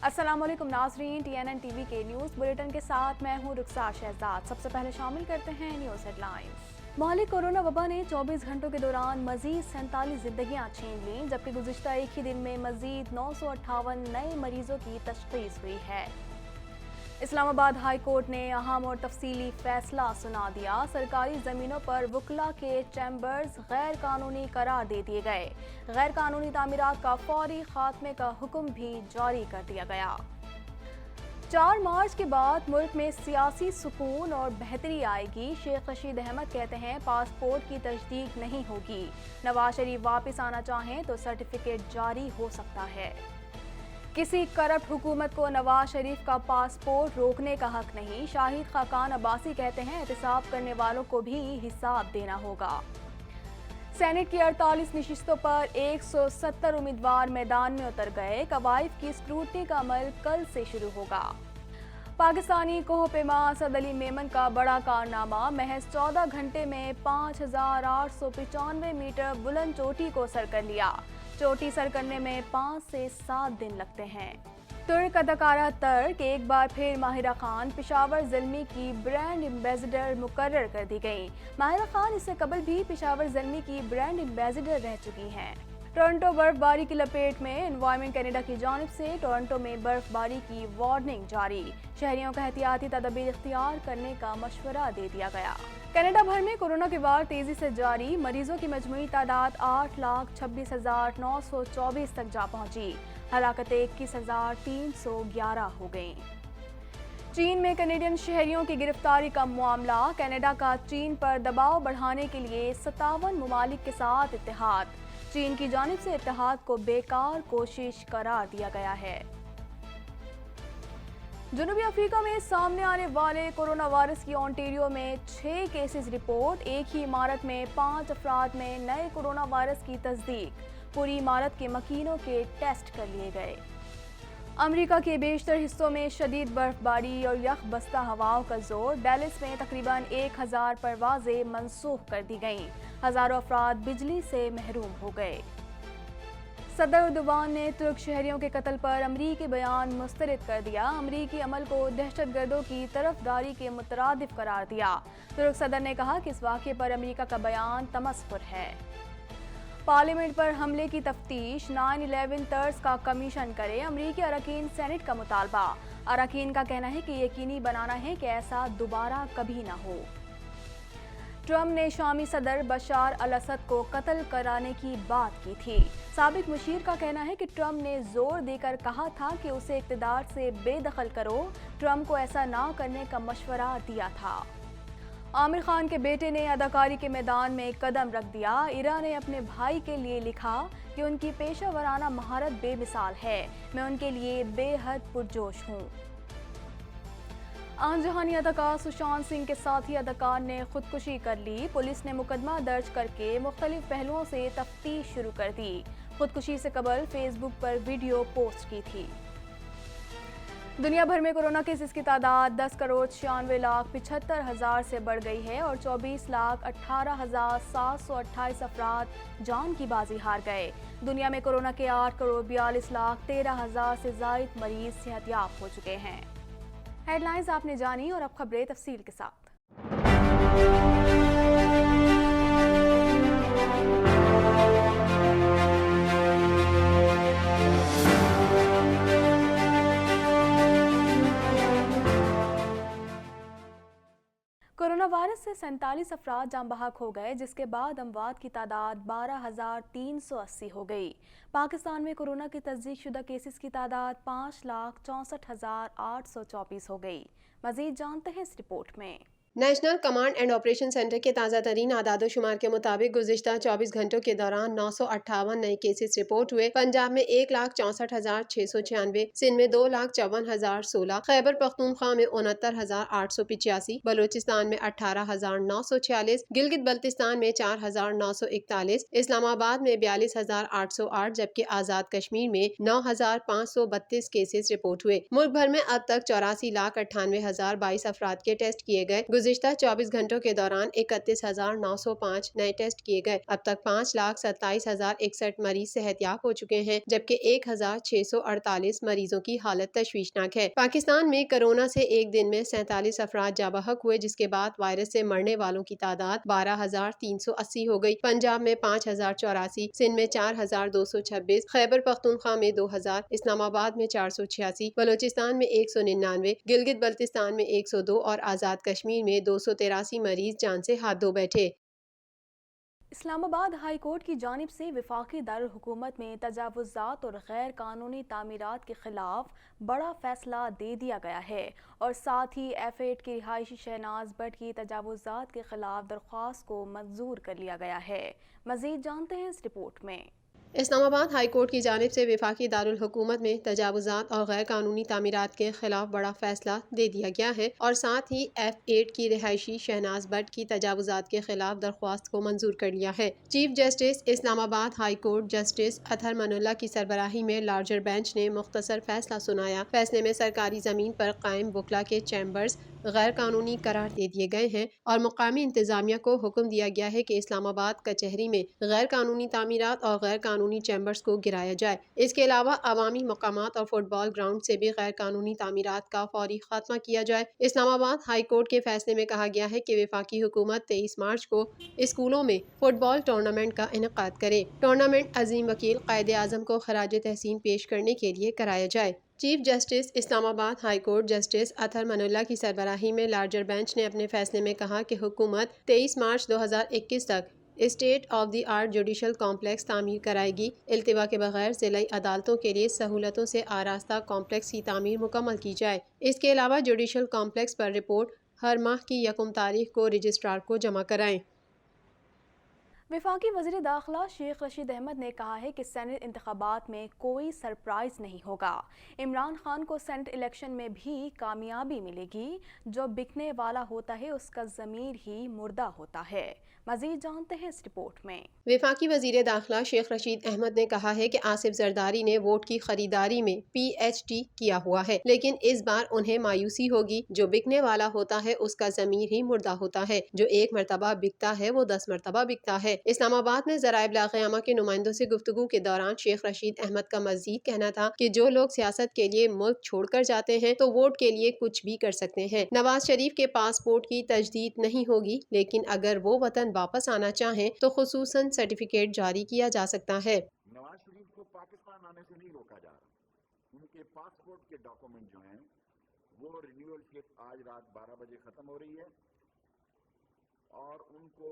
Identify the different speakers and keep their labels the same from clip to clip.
Speaker 1: अस्सलाम वालेकुम नाज़रीन, TNN टीवी के न्यूज़ बुलेटिन के साथ मैं हूं रुखसार शहजाद। सबसे पहले शामिल करते हैं न्यूज़ हेडलाइंस। मोहाली कोरोना वबा ने 24 घंटों के दौरान मजीद 47 जिंदगियां छीन लीं, जबकि गुज़िश्ता एक ही दिन में मजीद 958 नए मरीजों की तशख़ीस हुई है। इस्लामाबाद हाई कोर्ट ने अहम और तफसीली फैसला सुना दिया। सरकारी ज़मीनों पर वकला के चैम्बर्स गैर कानूनी करार दे दिए गए। गैर कानूनी तामीरात का फौरी खात्मे का हुक्म भी जारी कर दिया गया। 4 मार्च के बाद मुल्क में सियासी सुकून और बेहतरी आएगी। शेख रशीद अहमद कहते हैं पासपोर्ट की तजदीद नहीं होगी। नवाज शरीफ वापस आना चाहें तो सर्टिफिकेट जारी हो सकता है। किसी करप्ट हुकूमत को नवाज शरीफ का पासपोर्ट रोकने का हक नहीं। शाहिद खाकान अब्बासी कहते हैं एहतसाब करने वालों को भी हिसाब देना होगा। सेनेट की 48 नशिस्तों पर 170 उम्मीदवार मैदान में उतर गए। कवायद की स्क्रूटनी का अमल कल से शुरू होगा। पाकिस्तानी कोहपेमा असद अली मेमन का बड़ा कारनामा, महज 14 घंटे में 5895 मीटर बुलंद चोटी को सर कर लिया। चोटी सर करने में 5 से 7 दिन लगते हैं। तुर्क अदाकारा तर्क एक बार फिर माहिरा खान पेशावर ज़ल्मी की ब्रांड एम्बेसडर मुकर्रर कर दी गई। माहिरा खान इससे कबल भी पेशावर ज़ल्मी की ब्रांड एम्बेसडर रह चुकी हैं। टोरंटो बर्फबारी की लपेट में, एनवायरनमेंट कनाडा की जानिब से टोरंटो में बर्फबारी की वार्निंग जारी। शहरियों को एहतियाती तदबीर इख्तियार करने का मशवरा दे दिया गया। कनाडा भर में कोरोना की वार तेजी से जारी। मरीजों की मजमूई तादाद 8,26,924 तक जा पहुंची। हलाकतें 21,311 हो गईं। चीन में कैनेडियन शहरियों की गिरफ्तारी का मामला। कनाडा का चीन पर दबाव बढ़ाने के लिए 57 मुमालिक के साथ इत्तेहाद। चीन की जानिब से इत्तेहाद को बेकार कोशिश करार दिया गया है। जनूबी अफ्रीका में सामने आने वाले कोरोना वायरस की ओंटारियो में 6 केसेस रिपोर्ट। एक ही इमारत में 5 अफराद में नए कोरोना वायरस की तस्दीक। पूरी इमारत के मकीनों के टेस्ट कर लिए गए। अमेरिका के बेशतर हिस्सों में शदीद बर्फबारी और यख बस्ता हवाओं का जोर। डैलिस में तकरीबन 1000 परवाजें मनसूख कर दी गईं। हजारों अफराद बिजली से महरूम हो गए। सदर एर्दोगान ने तुर्क शहरियों के कत्ल पर अमरीकी बयान मुस्तरद कर दिया। अमरीकी अमल को दहशतगर्दों की तरफदारी के मुतरादिफ करार दिया। तुर्क सदर ने कहा कि इस वाक़े पर अमरीका का बयान तमस्खुर है। पार्लियामेंट पर हमले की तफ्तीश, 9/11 तर्स का कमीशन करे। अमरीकी अरकान सेनेट का मुतालबा। अरकान का कहना है कि यकीनी बनाना है कि ऐसा दोबारा कभी ना हो। ट्रम्प ने शामी सदर बशार अल असद को कत्ल कराने की बात की थी। साबिक मुशीर का कहना है कि ट्रम्प ने जोर देकर कहा था कि उसे इक़्तिदार से बेदखल करो। ट्रम्प को ऐसा ना करने का मशवरा दिया था। आमिर खान के बेटे ने अदाकारी के मैदान में कदम रख दिया। इरा ने अपने भाई के लिए लिखा कि उनकी पेशा वराना महारत बेमिसाल है। मैं उनके लिए बेहद पुरजोश हूँ। आनजहानी अदाकार सुशांत सिंह के साथी अदाकार ने खुदकुशी कर ली। पुलिस ने मुकदमा दर्ज करके मुख्तलिफ पहलुओं से तफ्तीश शुरू कर दी। खुदकुशी से कबल फेसबुक पर वीडियो पोस्ट की थी। दुनिया भर में कोरोना केसेस की तादाद 10,96,75,000 से बढ़ गई है और 24,18,728 अफराद जान की बाजी हार गए। दुनिया में कोरोना के 8,42,13,000 से ज़ायद मरीज सेहतयाब हो चुके हैं। हेडलाइंस आपने जानी और अब खबरें तफसील के साथ। कोरोना वायरस से 47 अफराद जान बहक हो गए, जिसके बाद अमवात की तादाद 12,380 हो गई। पाकिस्तान में कोरोना की तस्दीक शुदा केसेस की तादाद 5,64,824 हो गई। मजीद जानते हैं इस रिपोर्ट में।
Speaker 2: National command and operation centre के ताज़ा तरीन आदाद शुमार के मुताबिक गुज़िश्ता 24 घंटों के दौरान 958 नए केसेस रिपोर्ट हुए। पंजाब में 1,64,696, सिंध में 2,54,016, खैबर पख्तूनख्वा में 69,885, बलोचिस्तान में 18,946, गिलगित बल्तिस्तान में 4,941, इस्लामाबाद में 42,808, जबकि आज़ाद कश्मीर में 9,532 केसेस रिपोर्ट हुए। मुल्क भर में अब तक 84,98,022 अफराद के टेस्ट किए गए। गुज़िश्ता 24 घंटों के दौरान 31,905 नए टेस्ट किए गए। अब तक 5,27,061 मरीज सेहतयाब हो चुके हैं, जबकि 1,648 मरीजों की हालत तशवीशनाक है। पाकिस्तान में कोरोना से एक दिन में 47 अफराद जाँ बहक हुए, जिसके बाद वायरस से मरने वालों की तादाद 12,380 हो गई। पंजाब में 5,084, सिंध में 4,226, खैबर पख्तूनख्वा में 2,000, इस्लामाबाद में 486, बलोचिस्तान में 199, गिलगित बल्तिस्तान में 102 और आज़ाद कश्मीर में 283 मरीज जान से हाथ धो बैठे।
Speaker 1: इस्लामाबाद हाई कोर्ट की जानिब से वफाकी दारुल हुकूमत में तजावुज़ात और गैर कानूनी तामीरात के खिलाफ बड़ा फैसला दे दिया गया है और साथ ही F8 की रिहायशी शहनाज भट्ट की तजावुज़ात के खिलाफ दरख्वास्त को मंजूर कर लिया गया है। मज़ीद जानते हैं इस रिपोर्ट में।
Speaker 2: इस्लामाबाद हाई कोर्ट की जानिब से वफाकी दारुल हुकूमत में तजावुज़ात और गैर कानूनी तामीरात के खिलाफ बड़ा फैसला दे दिया गया है और साथ ही F8 की रिहायशी शहनाज भट्ट की तजावुज़ात के खिलाफ दरख्वास्त को मंजूर कर लिया है। Chief justice Islamabad high court justice Athar Minallah की सरबराही में लार्जर बेंच ने मुख्तसर फैसला सुनाया। फैसले में सरकारी ज़मीन पर कायम बुकला के चैम्बर्स गैर कानूनी करार दे दिए गए हैं और मुकामी इंतजामिया को हुक्म दिया गया है कि इस्लामाबाद कचहरी में गैर कानूनी तामीरात और गैर कानूनी चैम्बर्स को गिराया जाए। इसके अलावा अवामी मकामात और फुटबॉल ग्राउंड से भी गैर कानूनी तामीरात का फौरी खात्मा किया जाए। इस्लामाबाद हाई कोर्ट के फैसले में कहा गया है कि वफाकी हुकूमत 23 मार्च को स्कूलों में फुटबॉल टूर्नामेंट का इनेकाद करे। टूर्नामेंट अजीम वकील कायदे आज़म को खराज तहसीन पेश करने के लिए कराया जाए। Chief justice Islamabad high court justice Athar Minallah की सरबराही में लार्जर बेंच ने अपने फैसले में कहा कि हुकूमत 23 मार्च 2021 तक state of the art judicial complex तामीर कराएगी। इल्तिवा के बगैर ज़िला अदालतों के लिए सहूलतों से आरास्ता कॉम्प्लेक्स की तामीर मुकम्मल की जाए। इसके अलावा जुडिशल कॉम्प्लेक्स पर रिपोर्ट हर माह की 1 तारीख को रजिस्ट्रार को जमा कराएं।
Speaker 1: वफाकी वज़ीर दाखिला शेख रशीद अहमद ने कहा है कि सेनेट इंतखाबात में कोई सरप्राइज नहीं होगा। इमरान खान को सेनेट इलेक्शन में भी कामयाबी मिलेगी। जो बिकने वाला होता है उसका ज़मीर ही मुर्दा होता है। मज़ीद जानते हैं इस रिपोर्ट में।
Speaker 2: वफाकी वज़ीर दाखिला शेख रशीद अहमद ने कहा है कि आसिफ जरदारी ने वोट की खरीदारी में PhD किया हुआ है, लेकिन इस बार उन्हें मायूसी होगी। जो बिकने वाला होता है उसका ज़मीर ही मुर्दा होता है। जो एक मरतबा बिकता है वो 10 मरतबा बिकता है। इस्लामाबाद में ज़राइब लाक़यामा के नुमाइंदों से गुफ्तगू के दौरान शेख रशीद अहमद का मज़ीद कहना था कि जो लोग सियासत के लिए मुल्क छोड़ कर जाते हैं तो वोट के लिए कुछ भी कर सकते हैं। नवाज शरीफ के पासपोर्ट की तजदीद नहीं होगी, लेकिन अगर वो वतन वापस आना चाहें तो खुसूसन सर्टिफिकेट जारी किया जा सकता है।
Speaker 3: नवाज शरीफ को पाकिस्तान आने से नहीं रोका जा रहा। उनके पासपोर्ट के डॉक्यूमेंट जो हैं वो रिन्यूअलशिप आज रात 12 बजे खत्म हो रही है और उनको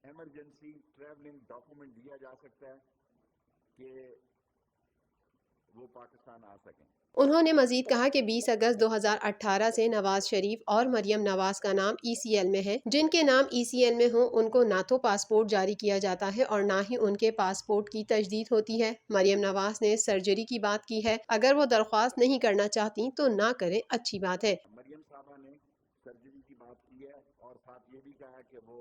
Speaker 3: इमरजेंसी ट्रैवलिंग डॉक्यूमेंट दिया जा सकता है कि वो पाकिस्तान आ सकें।
Speaker 2: उन्होंने मजीद कहा कि 20 अगस्त 2018 से नवाज शरीफ और मरियम नवाज का नाम ECL में है। जिनके नाम ECL में हो उनको ना तो पासपोर्ट जारी किया जाता है और ना ही उनके पासपोर्ट की तजदीद होती है। मरियम नवाज ने सर्जरी की बात की है। अगर वो दरख्वास्त नहीं करना चाहती तो ना करें, अच्छी बात है।
Speaker 3: मरियम साहबा ने सर्जरी की बात की है और साथ ये भी कहा है कि वो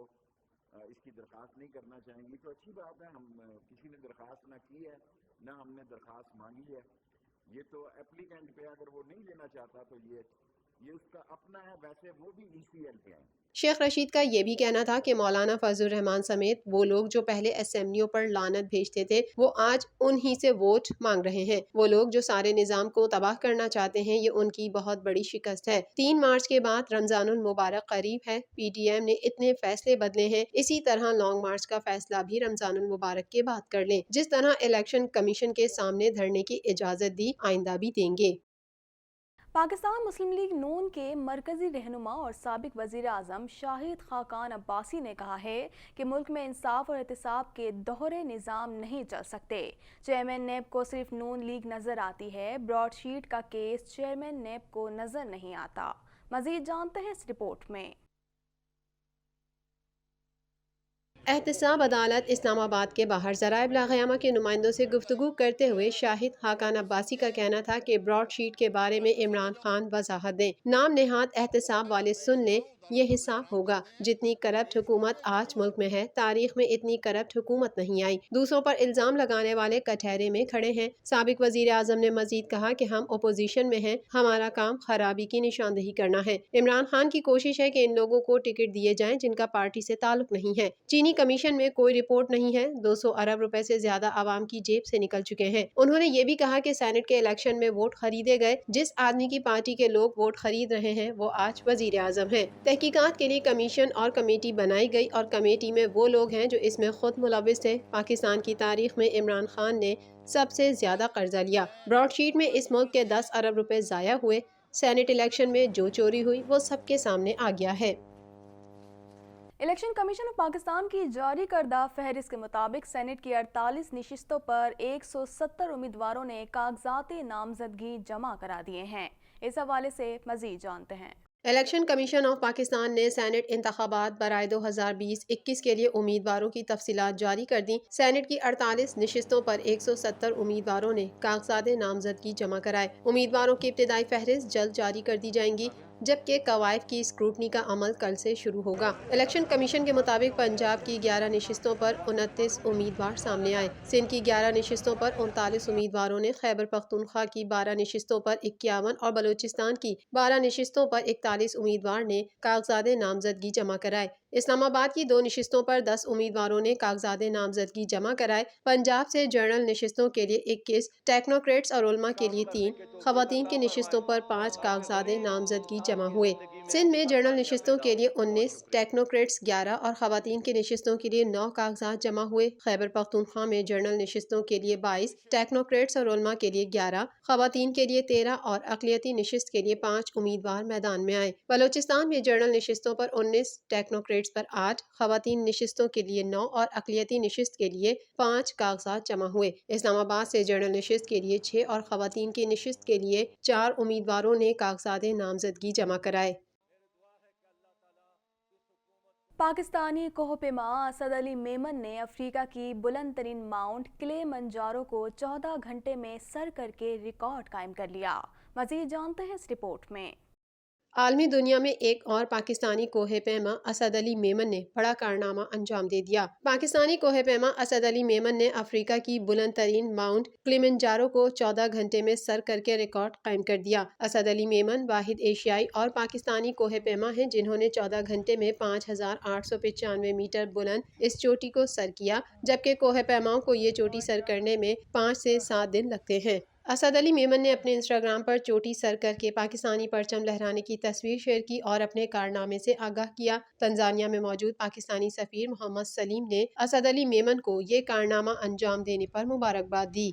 Speaker 3: इसकी दरख्वास्त नहीं करना चाहेंगी, तो अच्छी बात है। हम किसी ने दरख्वास्त ना की है ना हमने दरख्वास्त मांगी है। ये तो एप्लीकेंट पे, अगर वो नहीं लेना चाहता तो ये उसका अपना है। वैसे वो भी ECL पे हैं।
Speaker 2: शेख रशीद का ये भी कहना था कि मौलाना फजल रहमान समेत वो लोग जो पहले असेंबलियों पर लानत भेजते थे वो आज उन्हीं से वोट मांग रहे हैं। वो लोग जो सारे निजाम को तबाह करना चाहते हैं, ये उनकी बहुत बड़ी शिकस्त है। 3 मार्च के बाद रमजानुल मुबारक करीब है। PTM ने इतने फैसले बदले हैं, इसी तरह लॉन्ग मार्च का फैसला भी रमजानुल मुबारक के बाद कर लें। जिस तरह इलेक्शन कमीशन के सामने धरने की इजाजत दी, आइंदा भी देंगे।
Speaker 1: पाकिस्तान मुस्लिम लीग नून के मरकजी रहनुमा और साबिक वज़ीर आज़म शाहिद खाकान अब्बासी ने कहा है कि मुल्क में इंसाफ और एहतिसाब के दोहरे निज़ाम नहीं चल सकते। चेयरमैन नेब को सिर्फ नून लीग नज़र आती है, ब्रॉडशीट का केस चेयरमैन नेब को नज़र नहीं आता। मज़ीद जानते हैं इस रिपोर्ट में।
Speaker 2: एहतसाब अदालत इस्लामाबाद के बाहर ज़राइब लाक़यामा के नुमाइंदों से गुफ्तगू करते हुए शाहिद खाकान अब्बासी का कहना था कि ब्रॉडशीट के बारे में इमरान खान वजाहत दें। नाम नेहाद एहतसाब वाले सुन लें یہ حصہ ہوگا۔ جتنی کرپٹ حکومت آج ملک میں ہے، تاریخ میں اتنی کرپٹ حکومت نہیں آئی۔ دوسروں پر الزام لگانے والے کٹہرے میں کھڑے ہیں۔ سابق وزیر اعظم نے مزید کہا کہ ہم اپوزیشن میں ہیں، ہمارا کام خرابی کی نشاندہی کرنا ہے۔ عمران خان کی کوشش ہے کہ ان لوگوں کو ٹکٹ دیے جائیں جن کا پارٹی سے تعلق نہیں ہے۔ چینی کمیشن میں کوئی رپورٹ نہیں ہے۔ 200 ارب روپے سے زیادہ عوام کی جیب سے نکل چکے ہیں۔ انہوں نے یہ بھی کہا کہ سینٹ کے الیکشن میں ووٹ خریدے گئے۔ جس آدمی کی پارٹی کے لوگ ووٹ خرید رہے ہیں وہ آج وزیر اعظم ہیں۔ تحقیقات کے لیے کمیشن اور کمیٹی بنائی گئی اور کمیٹی میں وہ لوگ ہیں جو اس میں خود ملوث تھے۔ پاکستان کی تاریخ میں عمران خان نے سب سے زیادہ قرضہ لیا۔ براڈ شیٹ میں اس ملک کے 10 ارب روپے ضائع ہوئے۔ سینٹ الیکشن میں جو چوری ہوئی وہ سب کے سامنے آ گیا ہے۔
Speaker 1: الیکشن کمیشن آف پاکستان کی جاری کردہ فہرست کے مطابق سینٹ کی 48 نشستوں پر 170 امیدواروں نے کاغذات نامزدگی جمع کرا دیے ہیں۔ اس حوالے سے مزید جانتے ہیں۔
Speaker 2: الیکشن کمیشن آف پاکستان نے سینٹ انتخابات برائے 2020-21 کے لیے امیدواروں کی تفصیلات جاری کر دیں۔ سینٹ کی 48 نشستوں پر 170 امیدواروں نے کاغذات نامزدگی جمع کرائے۔ امیدواروں کی ابتدائی فہرست جلد جاری کر دی جائیں گی، جبکہ قوائف کی اسکروٹنی کا عمل کل سے شروع ہوگا۔ الیکشن کمیشن کے مطابق پنجاب کی 11 نشستوں پر 29 امیدوار سامنے آئے۔ سندھ کی 11 نشستوں پر 39 امیدواروں نے، خیبر پختونخوا کی 12 نشستوں پر 51 اور بلوچستان کی 12 نشستوں پر 41 امیدوار نے کاغذات نامزدگی جمع کرائے۔ اسلام آباد کی 2 نشستوں پر 10 امیدواروں نے کاغذات نامزدگی جمع کرائے۔ پنجاب سے جنرل نشستوں کے لیے 21، ٹیکنوکریٹس اور علماء کے لیے 3، خواتین کی نشستوں پر 5 کاغذات نامزدگی جمع ہوئے۔ سندھ میں جنرل نشستوں کے لیے 19، ٹیکنوکریٹس 11 اور خواتین کی نشستوں کے لیے 9 کاغذات جمع ہوئے۔ خیبر پختونخوا میں جنرل نشستوں کے لیے 22، ٹیکنوکریٹس اور علماء کے لیے 11، خواتین کے لیے 13 اور اقلیتی نشست کے لیے 5 امیدوار میدان میں آئے۔ بلوچستان میں جنرل نشستوں پر 19، ٹیکنوکریٹس پر 8، خواتین نشستوں کے لیے 9 اور اقلیتی نشست کے لیے 5 کاغذات جمع ہوئے۔ اسلام آباد سے جنرل نشست کے لیے 6 اور خواتین کی نشست کے لیے 4 امیدواروں نے کاغذات نامزدگی جمع کرائے۔
Speaker 1: پاکستانی کوہ پیما اسد علی میمن نے افریقہ کی بلند ترین ماؤنٹ کلیمنجارو کو 14 گھنٹے میں سر کر کے ریکارڈ قائم کر لیا۔ مزید جانتے ہیں اس رپورٹ میں۔
Speaker 2: عالمی دنیا میں ایک اور پاکستانی کوہ پیما اسد علی میمن نے بڑا کارنامہ انجام دے دیا۔ پاکستانی کوہ پیما اسد علی میمن نے افریقہ کی بلند ترین ماؤنٹ کلیمنجارو کو 14 گھنٹے میں سر کر کے ریکارڈ قائم کر دیا۔ اسد علی میمن واحد ایشیائی اور پاکستانی کوہ پیما ہیں جنہوں نے 14 گھنٹے میں 5895 میٹر بلند اس چوٹی کو سر کیا، جبکہ کوہ پیماؤں کو یہ چوٹی سر کرنے میں 5 سے 7 دن لگتے ہیں۔ اسد علی میمن نے اپنے انسٹاگرام پر چوٹی سر کر کے پاکستانی پرچم لہرانے کی تصویر شیئر کی اور اپنے کارنامے سے آگاہ کیا۔ تنزانیہ میں موجود پاکستانی سفیر محمد سلیم نے اسد علی میمن کو یہ کارنامہ انجام دینے پر مبارکباد دی۔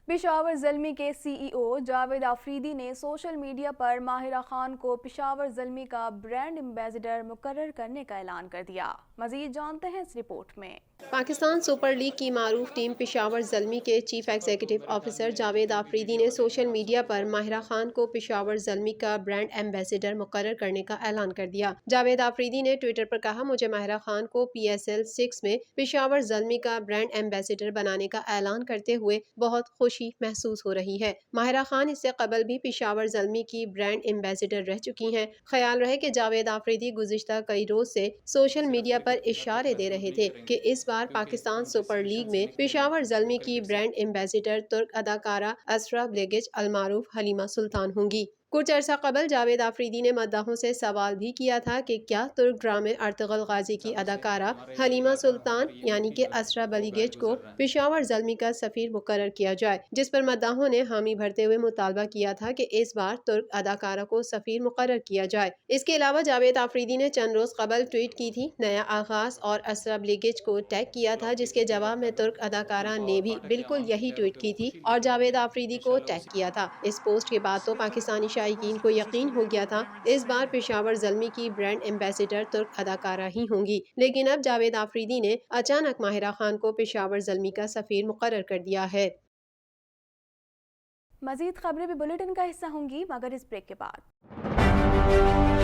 Speaker 1: پشاور زلمی کے سی ای او جاوید آفریدی نے سوشل میڈیا پر ماہرہ خان کو پشاور زلمی کا برانڈ ایمبیسڈر مقرر کرنے کا اعلان کر دیا۔ مزید جانتے ہیں اس رپورٹ میں۔
Speaker 2: پاکستان سپر لیگ کی معروف ٹیم پشاور زلمی کے chief executive officer Javed Afridi نے سوشل میڈیا پر ماہرہ خان کو پشاور زلمی کا برانڈ ایمبیسڈر مقرر کرنے کا اعلان کر دیا۔ جاوید آفریدی نے ٹویٹر پر کہا، مجھے ماہرہ خان کو PSL 6 میں پشاور زلمی کا برانڈ ایمبیسڈر بنانے کا اعلان کرتے ہوئے بہت خوشی محسوس ہو رہی ہے۔ ماہرہ خان اس سے قبل بھی پشاور زلمی کی برانڈ ایمبیسڈر رہ چکی ہیں۔ خیال رہے کہ جاوید آفریدی گزشتہ کئی روز سے سوشل میڈیا پر اشارے دے رہے تھے کہ اس بار پاکستان سپر لیگ میں پشاور زلمی کی برانڈ ایمبیسڈر ترک اداکارہ اسرا بلیگچ المعروف حلیمہ سلطان ہوں گی۔ کچھ عرصہ قبل جاوید آفریدی نے مداحوں سے سوال بھی کیا تھا کہ کیا ترک ڈرامے ارطغرل غازی کی اداکارہ حلیمہ سلطان یعنی کہ اسرا بلیگچ کو پشاور زلمی کا سفیر مقرر کیا جائے، جس پر مداحوں نے حامی بھرتے ہوئے مطالبہ کیا تھا کہ اس بار ترک اداکارہ کو سفیر مقرر کیا جائے۔ اس کے علاوہ جاوید آفریدی نے چند روز قبل ٹویٹ کی تھی، نیا آغاز اور اسرا بلیگچ کو ٹیگ کیا تھا، جس کے جواب میں ترک اداکارہ نے بھی بالکل یہی ٹویٹ کی تھی اور جاوید آفریدی کو ٹیگ کیا تھا۔ اس پوسٹ کے بعد تو پاکستانی شائقین کو یقین ہو گیا تھا اس بار پشاور زلمی کی برانڈ ایمبیسڈر ترک اداکارہ ہی ہوں گی، لیکن اب جاوید آفریدی نے اچانک ماہرہ خان کو پشاور زلمی کا سفیر مقرر کر دیا ہے۔
Speaker 1: مزید خبریں بھی بلیٹن کا حصہ ہوں گی مگر اس بریک کے بعد۔